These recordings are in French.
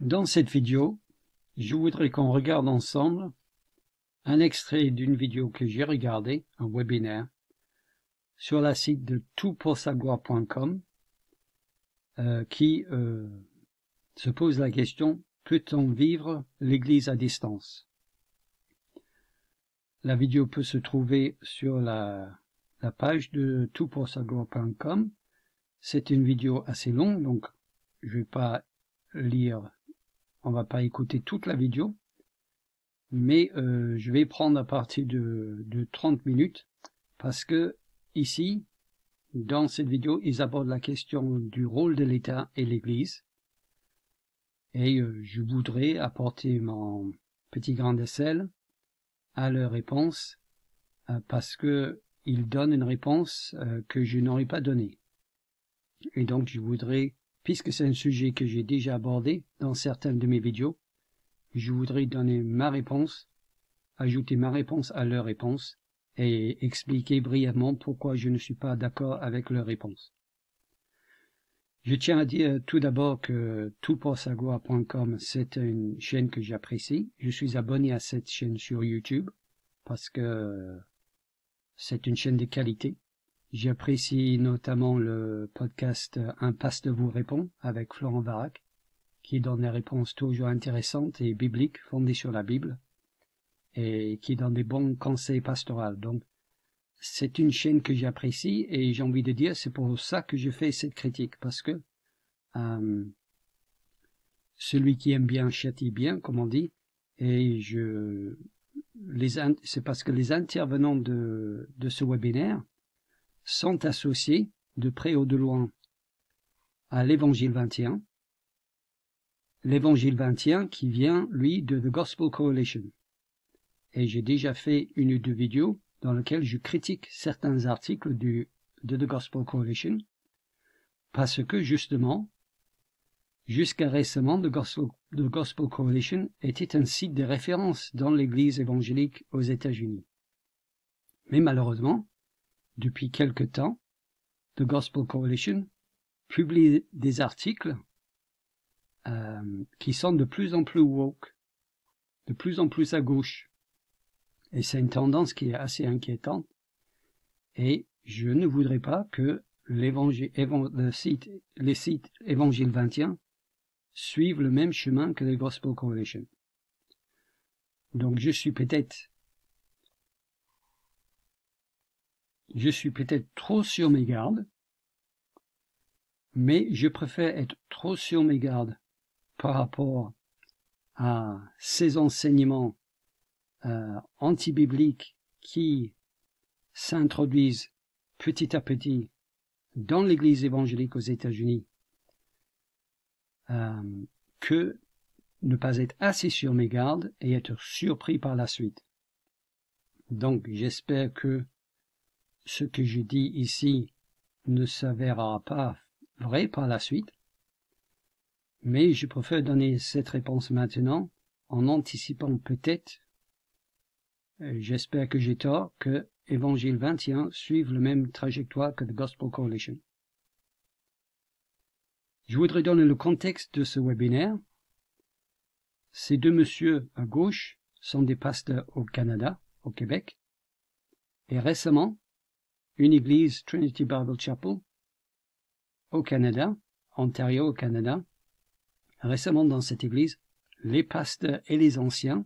Dans cette vidéo, je voudrais qu'on regarde ensemble un extrait d'une vidéo que j'ai regardée, un webinaire, sur la site de toutpoursagloire.com qui se pose la question: peut-on vivre l'Église à distance? La vidéo peut se trouver sur la page de toutpoursagloire.com. C'est une vidéo assez longue, donc je vais pas lire, on va pas écouter toute la vidéo, mais je vais prendre à partir de 30 minutes, parce que ici, dans cette vidéo, ils abordent la question du rôle de l'État et l'Église, et je voudrais apporter mon petit grain de sel à leur réponse, parce que ils donnent une réponse que je n'aurais pas donnée. Et donc je voudrais, puisque c'est un sujet que j'ai déjà abordé dans certaines de mes vidéos, je voudrais donner ma réponse, ajouter ma réponse à leur réponse et expliquer brièvement pourquoi je ne suis pas d'accord avec leur réponse. Je tiens à dire tout d'abord que toutpoursagloire.com, c'est une chaîne que j'apprécie. Je suis abonné à cette chaîne sur YouTube parce que c'est une chaîne de qualité. J'apprécie notamment le podcast Un pasteur vous répond avec Florent Varac, qui donne des réponses toujours intéressantes et bibliques, fondées sur la Bible, et qui donne des bons conseils pastoraux. Donc, c'est une chaîne que j'apprécie, et j'ai envie de dire, c'est pour ça que je fais cette critique, parce que celui qui aime bien châtie bien, comme on dit, et c'est parce que les intervenants de ce webinaire sont associés de près ou de loin à l'Évangile 21, l'Évangile 21 qui vient, lui, de The Gospel Coalition. Et j'ai déjà fait une ou deux vidéos dans lesquelles je critique certains articles de The Gospel Coalition, parce que justement, jusqu'à récemment, The Gospel Coalition était un site de référence dans l'Église évangélique aux États-Unis. Mais malheureusement, depuis quelque temps, The Gospel Coalition publie des articles qui sont de plus en plus woke, de plus en plus à gauche. Et c'est une tendance qui est assez inquiétante. Et je ne voudrais pas que les sites Évangile 21 suivent le même chemin que le Gospel Coalition. Donc je suis peut-être trop sur mes gardes, mais je préfère être trop sur mes gardes par rapport à ces enseignements anti-bibliques qui s'introduisent petit à petit dans l'Église évangélique aux États-Unis, que ne pas être assez sur mes gardes et être surpris par la suite. Donc j'espère que ce que je dis ici ne s'avérera pas vrai par la suite, mais je préfère donner cette réponse maintenant en anticipant peut-être, j'espère que j'ai tort, que Évangile 21 suive le même trajectoire que The Gospel Coalition. Je voudrais donner le contexte de ce webinaire. Ces deux messieurs à gauche sont des pasteurs au Canada, au Québec, et récemment, une église Trinity Bible Chapel au Canada, Ontario au Canada. Récemment dans cette église, les pasteurs et les anciens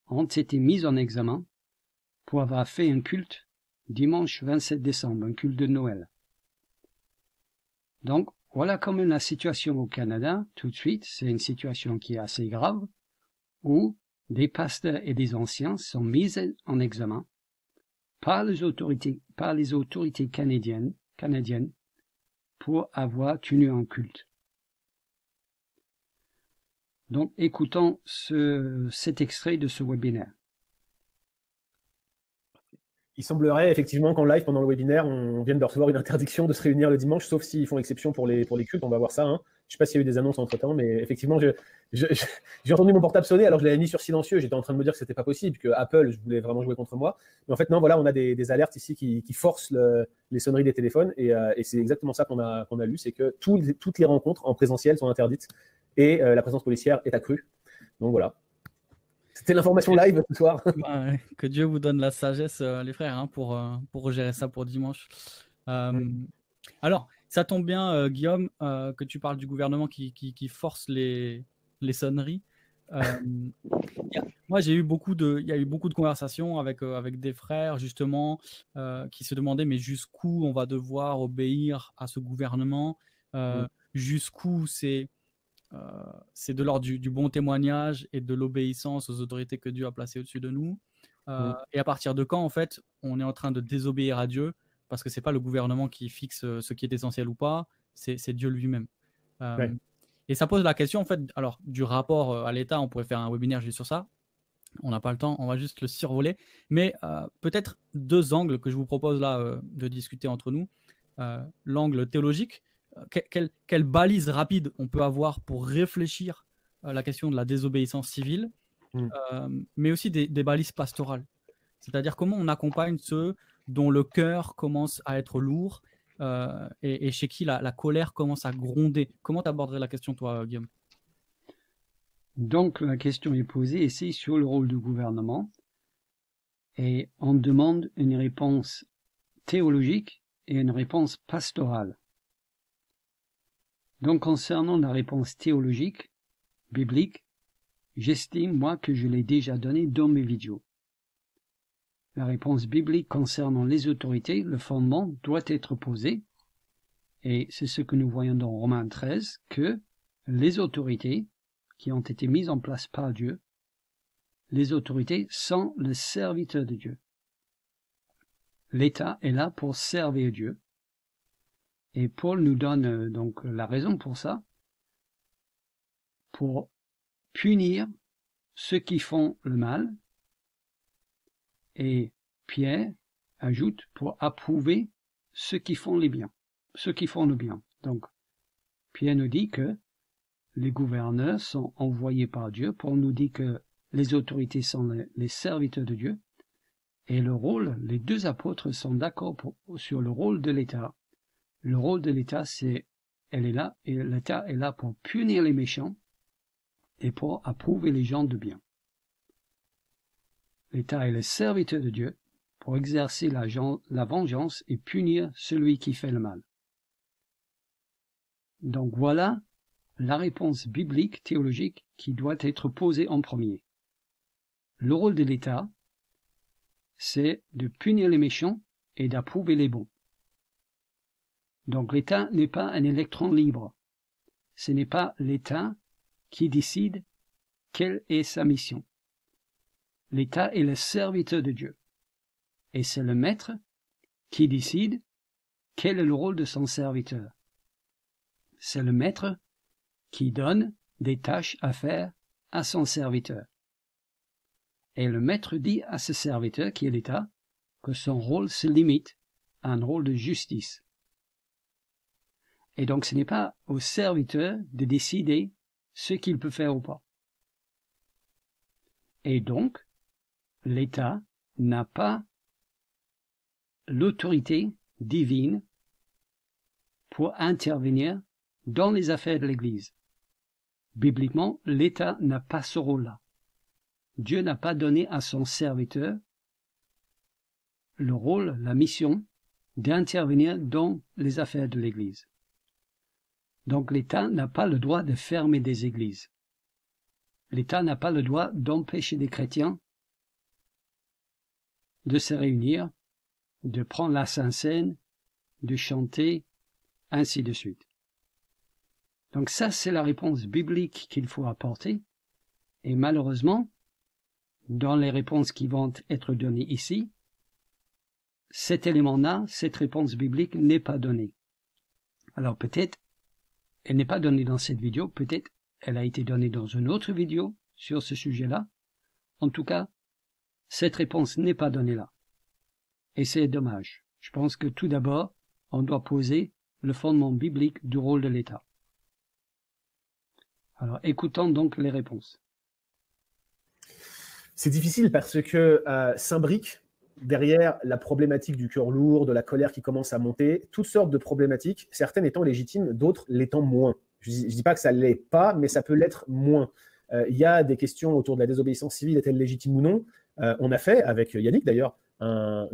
ont été mis en examen pour avoir fait un culte dimanche 27 décembre, un culte de Noël. Donc, voilà comme la situation au Canada, tout de suite, c'est une situation qui est assez grave, où des pasteurs et des anciens sont mis en examen par les autorités canadiennes pour avoir tenu un culte. Donc, écoutons cet extrait de ce webinaire. Il semblerait effectivement qu'en live, pendant le webinaire, on vienne de recevoir une interdiction de se réunir le dimanche, sauf s'ils font exception pour les cultes, on va voir ça. Hein. Je ne sais pas s'il y a eu des annonces entre-temps, mais effectivement, j'ai entendu mon portable sonner, alors je l'avais mis sur silencieux, j'étais en train de me dire que ce n'était pas possible, que Apple, je voulais vraiment jouer contre moi. Mais en fait, non, voilà, on a des alertes ici qui forcent les sonneries des téléphones, et c'est exactement ça qu'on a lu, c'est que toutes les rencontres en présentiel sont interdites, et la présence policière est accrue. Donc voilà. C'était l'information live ce soir. Ouais, que Dieu vous donne la sagesse, les frères, hein, pour gérer ça pour dimanche. Alors, ça tombe bien, Guillaume, que tu parles du gouvernement qui force les sonneries. Moi, il y a eu beaucoup de conversations avec des frères, justement, qui se demandaient, mais jusqu'où on va devoir obéir à ce gouvernement, jusqu'où c'est de l'ordre du bon témoignage et de l'obéissance aux autorités que Dieu a placées au-dessus de nous. Et à partir de quand, en fait, on est en train de désobéir à Dieu, parce que c'est pas le gouvernement qui fixe ce qui est essentiel ou pas, c'est Dieu lui-même. Ouais. Et ça pose la question, en fait, alors, du rapport à l'État. On pourrait faire un webinaire juste sur ça. On n'a pas le temps, on va juste le survoler. Mais peut-être deux angles que je vous propose là de discuter entre nous. L'angle théologique, quelle balise rapide on peut avoir pour réfléchir à la question de la désobéissance civile, mais aussi des balises pastorales. C'est-à-dire comment on accompagne ceux dont le cœur commence à être lourd et chez qui la colère commence à gronder. Comment tu aborderais la question, toi, Guillaume? Donc la question est posée ici sur le rôle du gouvernement et on demande une réponse théologique et une réponse pastorale. Donc concernant la réponse théologique, biblique, j'estime moi que je l'ai déjà donnée dans mes vidéos. La réponse biblique concernant les autorités, le fondement doit être posé, et c'est ce que nous voyons dans Romains 13, que les autorités qui ont été mises en place par Dieu, les autorités sont le serviteur de Dieu. L'État est là pour servir Dieu. Et Paul nous donne donc la raison pour ça, pour punir ceux qui font le mal. Et Pierre ajoute pour approuver ceux qui font les biens, ceux qui font le bien. Donc, Pierre nous dit que les gouverneurs sont envoyés par Dieu. Paul nous dit que les autorités sont les serviteurs de Dieu. Et le rôle, les deux apôtres sont d'accord sur le rôle de l'État. Le rôle de l'État, elle est là, et l'État est là pour punir les méchants et pour approuver les gens de bien. L'État est le serviteur de Dieu pour exercer la vengeance et punir celui qui fait le mal. Donc voilà la réponse biblique, théologique, qui doit être posée en premier. Le rôle de l'État, c'est de punir les méchants et d'approuver les bons. Donc l'État n'est pas un électron libre. Ce n'est pas l'État qui décide quelle est sa mission. L'État est le serviteur de Dieu. Et c'est le maître qui décide quel est le rôle de son serviteur. C'est le maître qui donne des tâches à faire à son serviteur. Et le maître dit à ce serviteur, qui est l'État, que son rôle se limite à un rôle de justice. Et donc ce n'est pas au serviteur de décider ce qu'il peut faire ou pas. Et donc, l'État n'a pas l'autorité divine pour intervenir dans les affaires de l'Église. Bibliquement, l'État n'a pas ce rôle-là. Dieu n'a pas donné à son serviteur le rôle, la mission d'intervenir dans les affaires de l'Église. Donc l'État n'a pas le droit de fermer des églises. L'État n'a pas le droit d'empêcher les chrétiens de se réunir, de prendre la Sainte Seine, de chanter, ainsi de suite. Donc ça, c'est la réponse biblique qu'il faut apporter. Et malheureusement, dans les réponses qui vont être données ici, cet élément-là, cette réponse biblique n'est pas donnée. Alors peut-être, elle n'est pas donnée dans cette vidéo, peut-être elle a été donnée dans une autre vidéo sur ce sujet-là. En tout cas, cette réponse n'est pas donnée là. Et c'est dommage. Je pense que tout d'abord, on doit poser le fondement biblique du rôle de l'État. Alors, écoutons donc les réponses. C'est difficile parce que s'imbrique derrière la problématique du cœur lourd, de la colère qui commence à monter, toutes sortes de problématiques, certaines étant légitimes, d'autres l'étant moins. Je ne dis pas que ça ne l'est pas, mais ça peut l'être moins. Il y a des questions autour de la désobéissance civile, est-elle légitime ou non? On a fait, avec Yannick d'ailleurs, un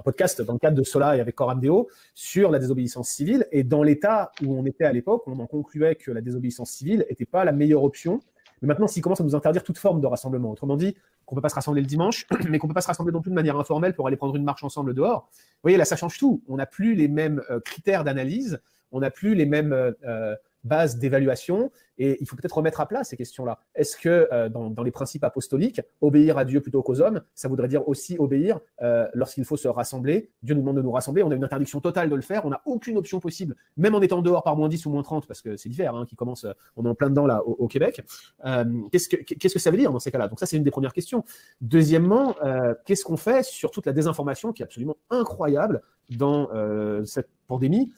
podcast dans le cadre de Sola et avec Coram Deo sur la désobéissance civile. Et dans l'état où on était à l'époque, on en concluait que la désobéissance civile n'était pas la meilleure option. Mais maintenant, s'il commence à nous interdire toute forme de rassemblement, autrement dit, qu'on ne peut pas se rassembler le dimanche, mais qu'on ne peut pas se rassembler non plus de manière informelle pour aller prendre une marche ensemble dehors, vous voyez, là, ça change tout. On n'a plus les mêmes critères d'analyse, on n'a plus les mêmes bases d'évaluation, et il faut peut-être remettre à plat ces questions-là. Est-ce que dans les principes apostoliques, obéir à Dieu plutôt qu'aux hommes, ça voudrait dire aussi obéir lorsqu'il faut se rassembler? Dieu nous demande de nous rassembler, on a une interdiction totale de le faire, on n'a aucune option possible, même en étant dehors par moins 10 ou moins 30, parce que c'est l'hiver qui commence, on est en plein dedans là au Québec. Qu'est-ce que ça veut dire dans ces cas-là? Donc ça, c'est une des premières questions. Deuxièmement, qu'est-ce qu'on fait sur toute la désinformation qui est absolument incroyable dans cette pandémie?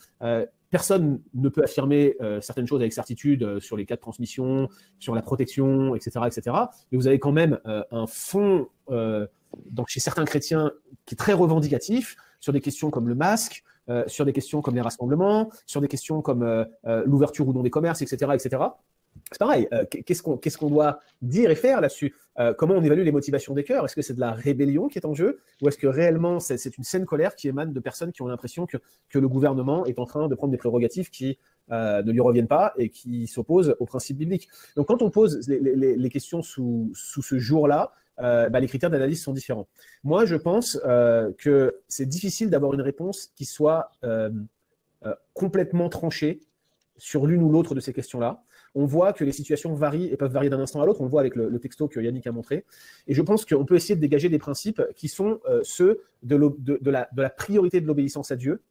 Personne ne peut affirmer certaines choses avec certitude sur les cas de transmission, sur la protection, etc., etc. Mais vous avez quand même un fond donc chez certains chrétiens qui est très revendicatif sur des questions comme le masque, sur des questions comme les rassemblements, sur des questions comme l'ouverture ou non des commerces, etc., etc. C'est pareil, qu'est-ce qu'on doit dire et faire là-dessus? Comment on évalue les motivations des cœurs? Est-ce que c'est de la rébellion qui est en jeu? Ou est-ce que réellement c'est une saine colère qui émane de personnes qui ont l'impression que le gouvernement est en train de prendre des prérogatives qui ne lui reviennent pas et qui s'opposent aux principes bibliques? Donc quand on pose les questions sous ce jour-là, les critères d'analyse sont différents. Moi, je pense que c'est difficile d'avoir une réponse qui soit complètement tranchée sur l'une ou l'autre de ces questions-là. On voit que les situations varient et peuvent varier d'un instant à l'autre. On le voit avec le texto que Yannick a montré. Et je pense qu'on peut essayer de dégager des principes qui sont ceux de la priorité de l'obéissance à Dieu,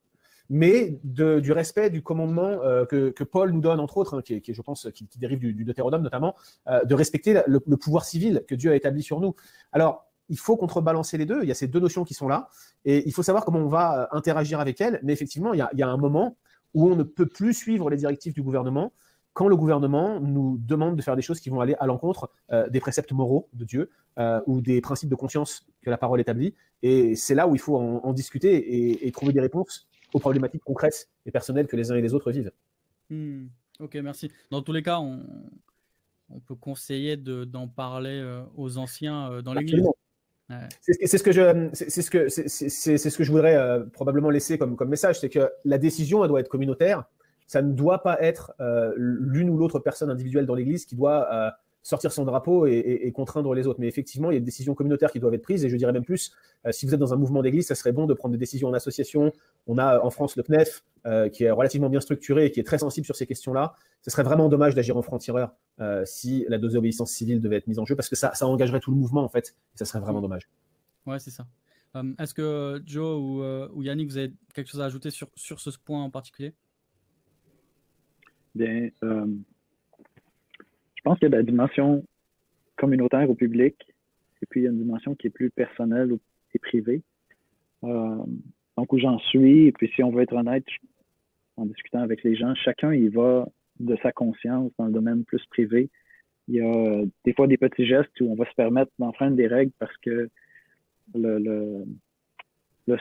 mais du respect du commandement que Paul nous donne, entre autres, qui je pense, qui dérive du Deutéronome notamment, de respecter le pouvoir civil que Dieu a établi sur nous. Alors, il faut contrebalancer les deux. Il y a ces deux notions qui sont là. Et il faut savoir comment on va interagir avec elles. Mais effectivement, il y a un moment où on ne peut plus suivre les directives du gouvernement quand le gouvernement nous demande de faire des choses qui vont aller à l'encontre des préceptes moraux de Dieu ou des principes de conscience que la parole établit. Et c'est là où il faut en discuter et trouver des réponses aux problématiques concrètes et personnelles que les uns et les autres vivent. Ok, merci. Dans tous les cas, on peut conseiller d'en parler aux anciens dans l'Église. Ouais. C'est ce que je voudrais probablement laisser comme message, c'est que la décision, elle doit être communautaire. Ça ne doit pas être l'une ou l'autre personne individuelle dans l'Église qui doit sortir son drapeau et contraindre les autres. Mais effectivement, il y a des décisions communautaires qui doivent être prises. Et je dirais même plus, si vous êtes dans un mouvement d'Église, ça serait bon de prendre des décisions en association. On a en France le PNEF, qui est relativement bien structuré et qui est très sensible sur ces questions-là. Ce serait vraiment dommage d'agir en franc-tireur si la désobéissance civile devait être mise en jeu, parce que ça engagerait tout le mouvement, en fait. Et ça serait vraiment dommage. Ouais, c'est ça. Est-ce que Joe ou Yannick, vous avez quelque chose à ajouter sur ce point en particulier? Bien, je pense qu'il y a la dimension communautaire au public, et puis il y a une dimension qui est plus personnelle et privée. Donc, où j'en suis, et puis si on veut être honnête, en discutant avec les gens, chacun y va de sa conscience dans le domaine plus privé. Il y a des fois des petits gestes où on va se permettre d'enfreindre des règles parce que le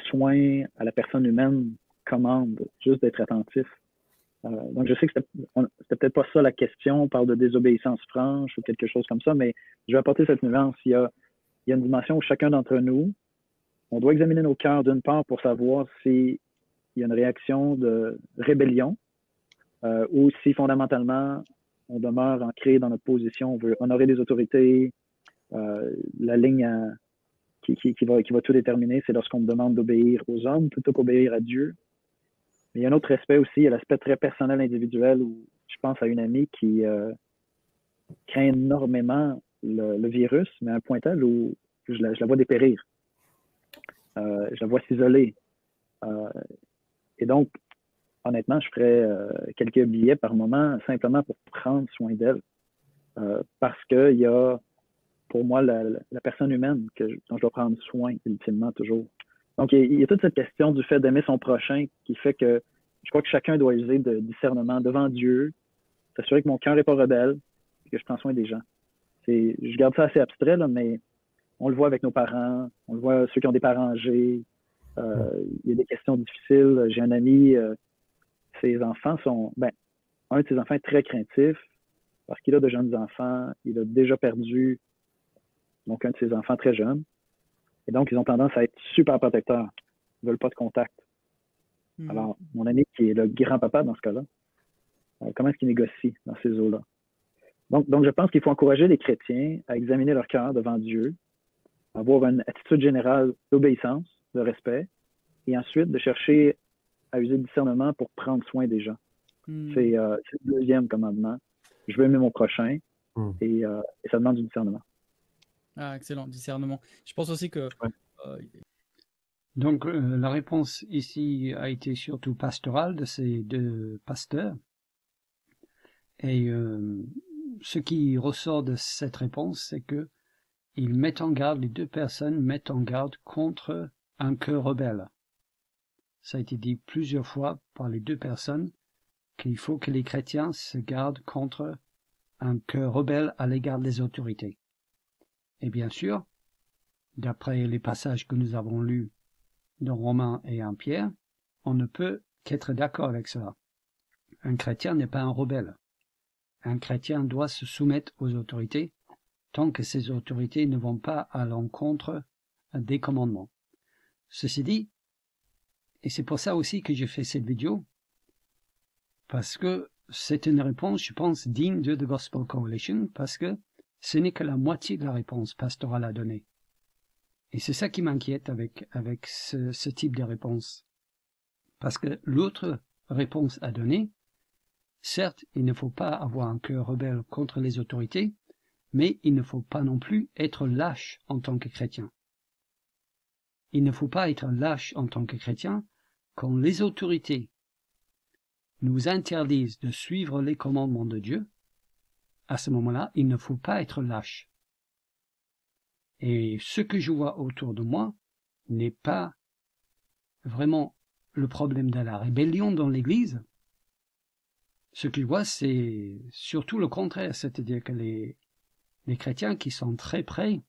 soin à la personne humaine commande juste d'être attentif. Donc, je sais que c'était peut-être pas ça la question, on parle de désobéissance franche ou quelque chose comme ça, mais je vais apporter cette nuance. Il y a une dimension où chacun d'entre nous, on doit examiner nos cœurs d'une part pour savoir s'il y a une réaction de rébellion ou si fondamentalement on demeure ancré dans notre position, on veut honorer les autorités, la ligne qui va tout déterminer, c'est lorsqu'on me demande d'obéir aux hommes plutôt qu'obéir à Dieu. Mais il y a un autre aspect aussi, il y a l'aspect très personnel, individuel, où je pense à une amie qui craint énormément le virus, mais à un point tel où je la vois dépérir. Je la vois s'isoler. Et donc, honnêtement, je ferais quelques billets par moment simplement pour prendre soin d'elle. Parce qu'il y a, pour moi, la personne humaine dont je dois prendre soin ultimement toujours. Donc, il y a toute cette question du fait d'aimer son prochain qui fait que je crois que chacun doit user de discernement devant Dieu, s'assurer que mon cœur n'est pas rebelle et que je prends soin des gens. Je garde ça assez abstrait, là, mais on le voit avec nos parents, on le voit ceux qui ont des parents âgés. Il y a des questions difficiles. J'ai un ami, ses enfants sont... Ben, un de ses enfants est très craintif parce qu'il a de jeunes enfants. Il a déjà perdu donc un de ses enfants très jeune. Et donc, ils ont tendance à être super protecteurs. Ils ne veulent pas de contact. Alors, mon ami qui est le grand-papa dans ce cas-là, comment est-ce qu'il négocie dans ces eaux-là? Donc, je pense qu'il faut encourager les chrétiens à examiner leur cœur devant Dieu, avoir une attitude générale d'obéissance, de respect, et ensuite de chercher à user le discernement pour prendre soin des gens. C'est le deuxième commandement. Je veux aimer mon prochain et ça demande du discernement. Ah, excellent, discernement. Je pense aussi que... Donc, la réponse ici a été surtout pastorale de ces deux pasteurs. Et ce qui ressort de cette réponse, c'est que ils mettent en garde, les deux personnes mettent en garde contre un cœur rebelle. Ça a été dit plusieurs fois par les deux personnes qu'il faut que les chrétiens se gardent contre un cœur rebelle à l'égard des autorités. Et bien sûr, d'après les passages que nous avons lus dans Romains et 1 Pierre, on ne peut qu'être d'accord avec cela. Un chrétien n'est pas un rebelle. Un chrétien doit se soumettre aux autorités tant que ces autorités ne vont pas à l'encontre des commandements. Ceci dit, et c'est pour ça aussi que j'ai fait cette vidéo, parce que c'est une réponse, je pense, digne de The Gospel Coalition, parce que ce n'est que la moitié de la réponse pastorale à donner. Et c'est ça qui m'inquiète avec ce type de réponse. Parce que l'autre réponse à donner, certes, il ne faut pas avoir un cœur rebelle contre les autorités, mais il ne faut pas non plus être lâche en tant que chrétien. Il ne faut pas être lâche en tant que chrétien quand les autorités nous interdisent de suivre les commandements de Dieu. À ce moment-là, il ne faut pas être lâche. Et ce que je vois autour de moi n'est pas vraiment le problème de la rébellion dans l'Église. Ce que je vois, c'est surtout le contraire, c'est-à-dire que les chrétiens qui sont très prêts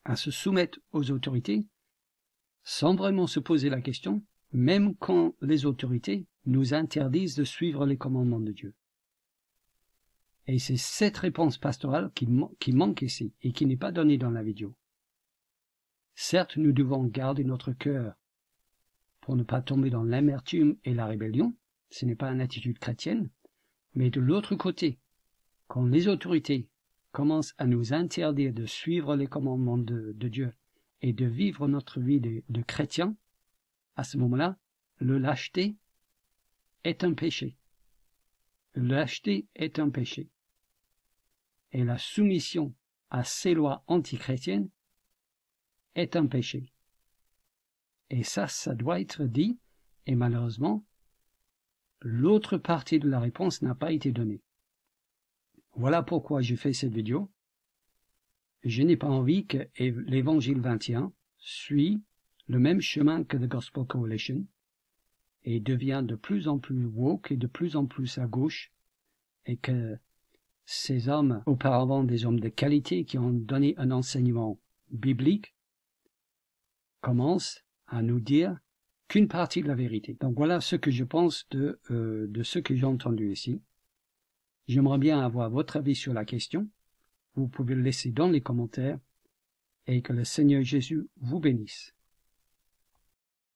à se soumettre aux autorités sans vraiment se poser la question, même quand les autorités nous interdisent de suivre les commandements de Dieu. Et c'est cette réponse pastorale qui manque ici et qui n'est pas donnée dans la vidéo. Certes, nous devons garder notre cœur pour ne pas tomber dans l'amertume et la rébellion, ce n'est pas une attitude chrétienne, mais de l'autre côté, quand les autorités commencent à nous interdire de suivre les commandements de Dieu et de vivre notre vie de chrétien, à ce moment-là, le lâcheté est un péché. Le lâcheté est un péché. Et la soumission à ces lois antichrétiennes est un péché. Et ça doit être dit, et malheureusement, l'autre partie de la réponse n'a pas été donnée. Voilà pourquoi j'ai fait cette vidéo. Je n'ai pas envie que l'Évangile 21 suit le même chemin que The Gospel Coalition et devient de plus en plus woke et de plus en plus à gauche, et que ces hommes, auparavant des hommes de qualité qui ont donné un enseignement biblique, commencent à nous dire qu'une partie de la vérité. Donc voilà ce que je pense de ce que j'ai entendu ici. J'aimerais bien avoir votre avis sur la question. Vous pouvez le laisser dans les commentaires et que le Seigneur Jésus vous bénisse.